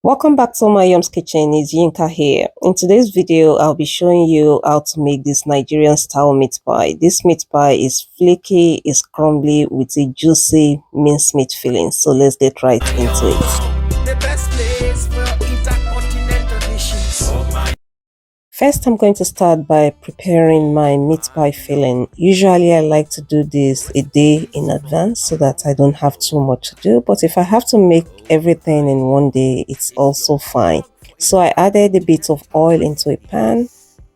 Welcome back to my Yum's Kitchen. It's Yinka here. In today's video, I'll be showing you how to make this Nigerian style meat pie. This meat pie is flaky, is crumbly with a juicy mincemeat filling. So let's get right into it. The best place for intercontinental dishes. First, I'm going to start by preparing my meat pie filling. Usually, I like to do this a day in advance so that I don't have too much to do. But if I have to make everything in one day, it's also fine. So I added a bit of oil into a pan,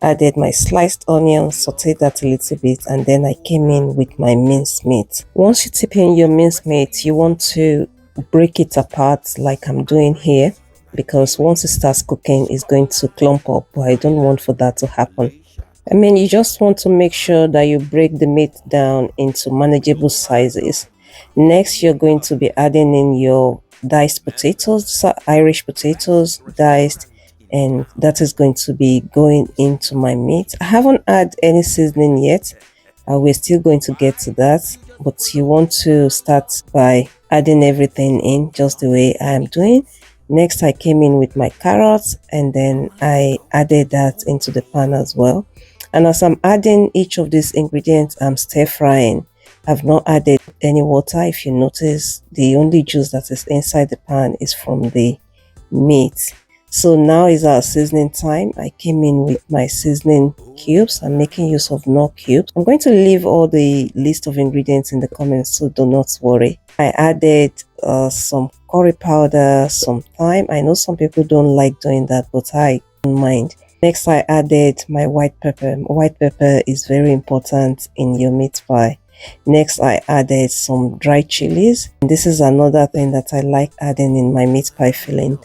added my sliced onion, sauteed that a little bit, and then I came in with my minced meat. Once you tip in your minced meat, you want to break it apart like I'm doing here, because once it starts cooking, it's going to clump up, but I don't want for that to happen. I mean, you just want to make sure that you break the meat down into manageable sizes. Next, you're going to be adding in your diced potatoes, Irish potatoes, diced, and that is going to be going into my meat. I haven't added any seasoning yet. We're still going to get to that, but you want to start by adding everything in just the way I am doing. Next, I came in with my carrots and then I added that into the pan as well. And as I'm adding each of these ingredients, I'm stir frying. I've not added any water. If you notice, the only juice that is inside the pan is from the meat. So now is our seasoning time. I came in with my seasoning cubes. I'm making use of Knorr cubes. I'm going to leave all the list of ingredients in the comments, so do not worry. I added some curry powder, some thyme. I know some people don't like doing that, but I don't mind. Next, I added my white pepper. White pepper is very important in your meat pie. Next, I added some dried chilies. This is another thing that I like adding in my meat pie filling.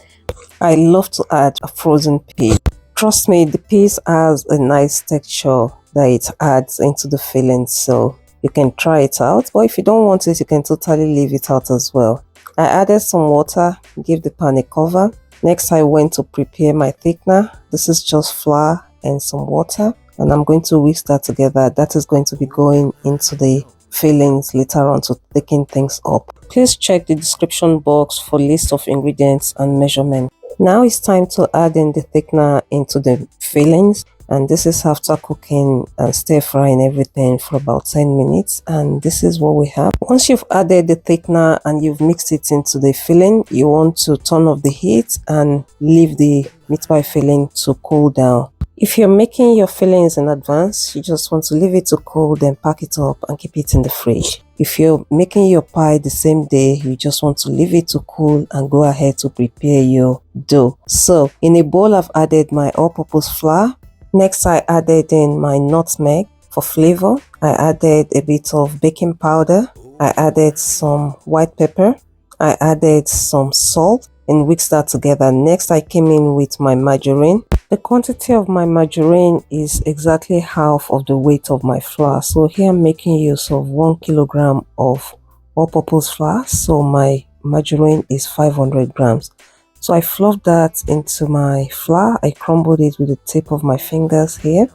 I love to add a frozen pea. Trust me, the peas has a nice texture that it adds into the filling, so you can try it out. But if you don't want it, you can totally leave it out as well. I added some water, give the pan a cover. Next, I went to prepare my thickener. This is just flour and some water, and I'm going to whisk that together. That is going to be going into the fillings later on to thicken things up. Please check the description box for list of ingredients and measurement. Now it's time to add in the thickener into the fillings, and this is after cooking and stir frying everything for about 10 minutes, and this is what we have. Once you've added the thickener and you've mixed it into the filling, you want to turn off the heat and leave the meat pie filling to cool down. If you're making your fillings in advance, you just want to leave it to cool, then pack it up and keep it in the fridge. If you're making your pie the same day, you just want to leave it to cool and go ahead to prepare your dough. So in a bowl, I've added my all-purpose flour. Next, I added in my nutmeg for flavor. I added a bit of baking powder. I added some white pepper. I added some salt and mixed that together. Next, I came in with my margarine. The quantity of my margarine is exactly half of the weight of my flour. So here I'm making use of 1 kilogram of all-purpose flour. So my margarine is 500 grams. So I fluffed that into my flour. I crumbled it with the tip of my fingers here.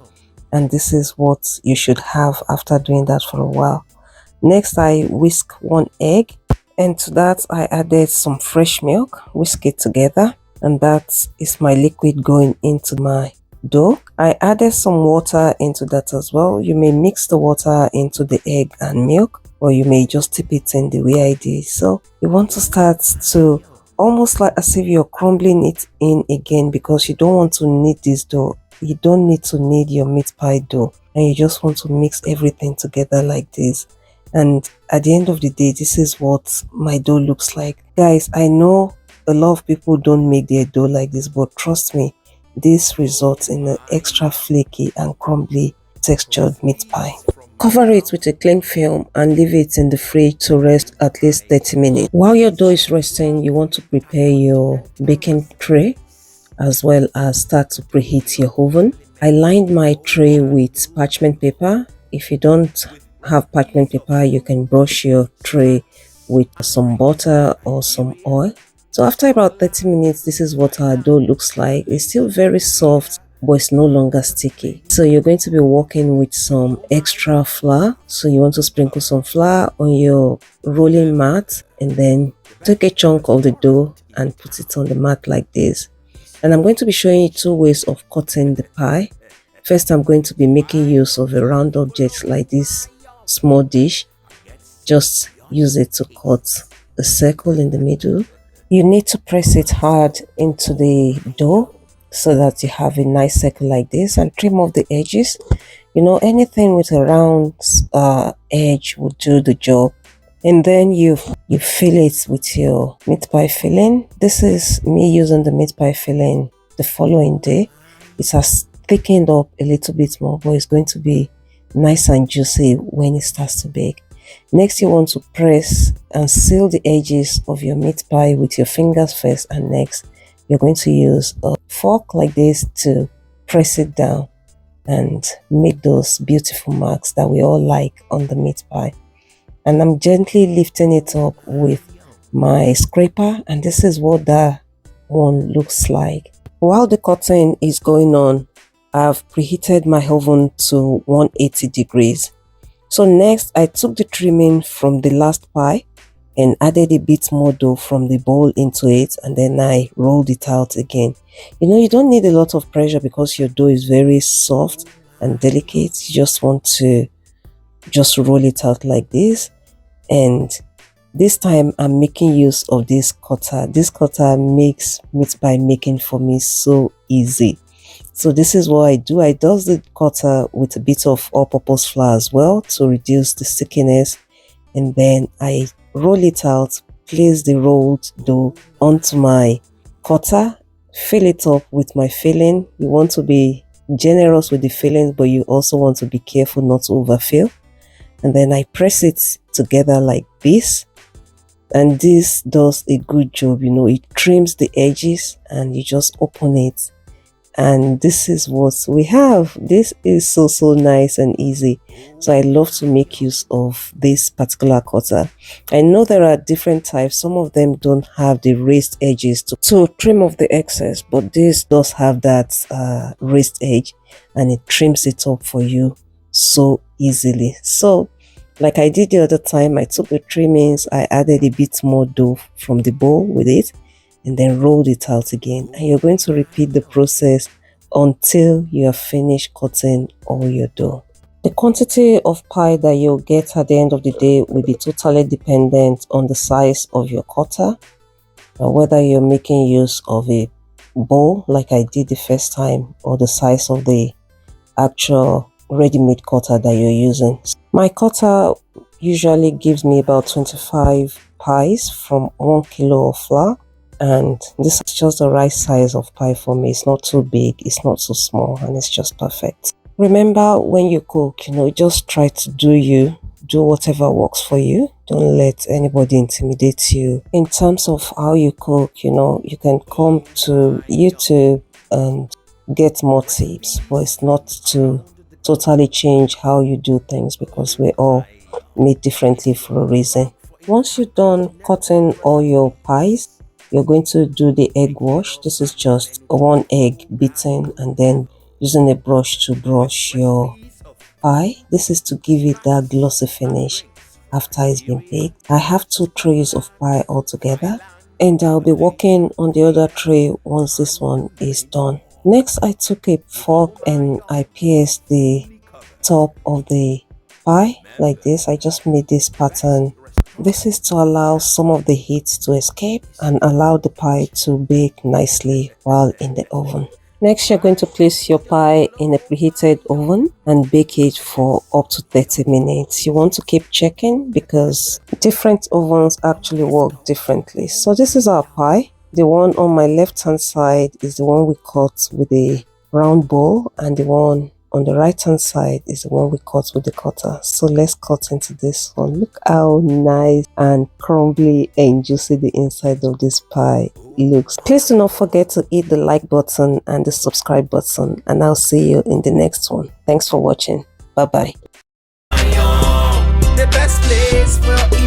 And this is what you should have after doing that for a while. Next, I whisk 1 egg. And to that, I added some fresh milk. Whisk it together. And that is my liquid going into my dough. I added some water into that as well. You may mix the water into the egg and milk, or you may just tip it in the way I did. So you want to start to almost like as if you're crumbling it in again, because you don't want to knead this dough. You don't need to knead your meat pie dough, and you just want to mix everything together like this. And at the end of the day, this is what my dough looks like. Guys, I know a lot of people don't make their dough like this, but trust me, this results in an extra flaky and crumbly textured meat pie. Cover it with a cling film and leave it in the fridge to rest at least 30 minutes. While your dough is resting, you want to prepare your baking tray as well as start to preheat your oven. I lined my tray with parchment paper. If you don't have parchment paper, you can brush your tray with some butter or some oil. So after about 30 minutes, this is what our dough looks like. It's still very soft, but it's no longer sticky. So you're going to be working with some extra flour. So you want to sprinkle some flour on your rolling mat and then Take a chunk of the dough and put it on the mat like this. And I'm going to be showing you two ways of cutting the pie. First, I'm going to be making use of a round object like this small dish. Just use it to cut a circle in the middle. You need to press it hard into the dough so that you have a nice circle like this, and trim off the edges. You know, anything with a round edge will do the job. And then you fill it with your meat pie filling. This is me using the meat pie filling the following day. It has thickened up a little bit more, but it's going to be nice and juicy when it starts to bake. Next, you want to press and seal the edges of your meat pie with your fingers first, and next you're going to use a fork like this to press it down and make those beautiful marks that we all like on the meat pie. And I'm gently lifting it up with my scraper, and this is what that one looks like. While the cutting is going on, I've preheated my oven to 180 degrees. So next, I took the trimming from the last pie and added a bit more dough from the bowl into it, and then I rolled it out again. You know, you don't need a lot of pressure because your dough is very soft and delicate. You just want to just roll it out like this. And this time I'm making use of this cutter. This cutter makes meat pie making for me so easy. So this is what I do. I dust the cutter with a bit of all-purpose flour as well to reduce the stickiness, and then I roll it out, place the rolled dough onto my cutter, fill it up with my filling. You want to be generous with the filling, but you also want to be careful not to overfill. And then I press it together like this, and this does a good job. You know, it trims the edges and you just open it, and this is what we have. This is so nice and easy. So I love to make use of this particular cutter. I know there are different types. Some of them don't have the raised edges to trim off the excess, but this does have that raised edge, and it trims it up for you so easily. So like I did the other time, I took the trimmings, I added a bit more dough from the bowl with it, and then rolled it out again. And you're going to repeat the process until you have finished cutting all your dough. The quantity of pie that you'll get at the end of the day will be totally dependent on the size of your cutter, whether you're making use of a bowl like I did the first time, or the size of the actual ready-made cutter that you're using. My cutter usually gives me about 25 pies from 1 kilo of flour, and this is just the right size of pie for me. It's not too big, it's not too small, and it's just perfect. Remember, when you cook, you know, just try to do whatever works for you. Don't let anybody intimidate you. In terms of how you cook, you know, you can come to YouTube and get more tips, but it's not to totally change how you do things, because we're all made differently for a reason. Once you're done cutting all your pies, you're going to do the egg wash. This is just 1 egg beaten and then using a brush to brush your pie. This is to give it that glossy finish after it's been baked. I have 2 trays of pie altogether, and I'll be working on the other tray once this one is done. Next, I took a fork and I pierced the top of the pie like this. I just made this pattern. This is to allow some of the heat to escape and allow the pie to bake nicely while in the oven. Next, you're going to place your pie in a preheated oven and bake it for up to 30 minutes. You want to keep checking because different ovens actually work differently. So this is our pie. The one on my left hand side is the one we cut with a round bowl, and the one on the right hand side is the one we cut with the cutter. So let's cut into this one. Look how nice and crumbly and juicy the inside of this pie looks. Please do not forget to hit the like button and the subscribe button, and I'll see you in the next one. Thanks for watching. Bye bye. The best place for